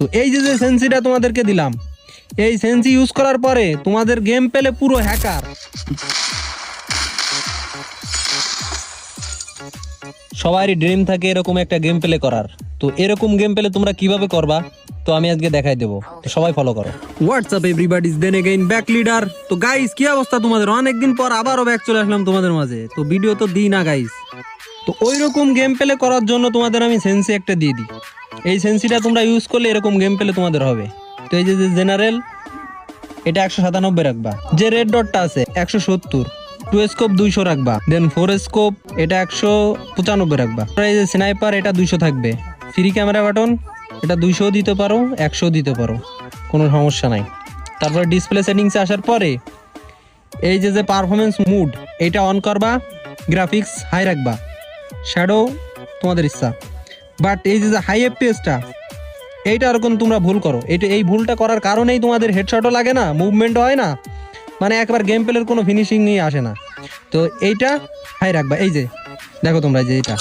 তো এই যে যে সেন্সিটা তোমাদেরকে দিলাম, এই সেন্সি ইউজ করার পরে তোমাদের গেম পেলে পুরো হ্যাকার। সবারই ড্রিম থাকে এরকম একটা গেম প্লে করার। তো এরকম গেম প্লে তোমরা কিভাবে করবা তো আমি আজকে দেখাই দেবো, তো সবাই ফলো করো। What's up everybody, is then again back leader. তো গাইস কি অবস্থা তোমাদের? অনেকদিন পর আবারও ব্যাক চলে আসলাম তোমাদের মাঝে। তো ভিডিও তো দিই না গাইস, তো ওই রকম গেম প্লে করার জন্য তোমাদের আমি সেন্সি একটা দিয়ে দিই। এই সেন্সিটা তোমরা ইউজ করলে এরকম গেম প্লে তোমাদের হবে। তো এই যে জেনারেল, এটা 197 রাখবা। যে রেড ডটটা আছে 170, 2 স্কোপ 200 রাখবা। দেন 4 স্কোপ এটা 195 রাখবা। এই যে স্নাইপার এটা 200 থাকবে। ফ্রি ক্যামেরা বাটন এটা 200 দিতে পারো, 100 দিতে পারো, কোনো সমস্যা নাই। তারপরে ডিসপ্লে সেটিংসে আসার পরে এই যে যে পারফরমেন্স মুড এটা অন করবা, গ্রাফিক্স হাই রাখবা, শ্যাডো তোমাদের ইচ্ছা। বাট এই যে হাই এফপিএসটা এইটা এরকম তোমরা ভুল করো। এই ভুলটা করার কারণেই তোমাদের হেডশটও লাগে না, মুভমেন্টও হয় না, মানে একবার গেম প্লের কোনো ফিনিশিংই আসে না। তো এইটা হাই রাখবা। এই যে দেখো তোমরা যে এটা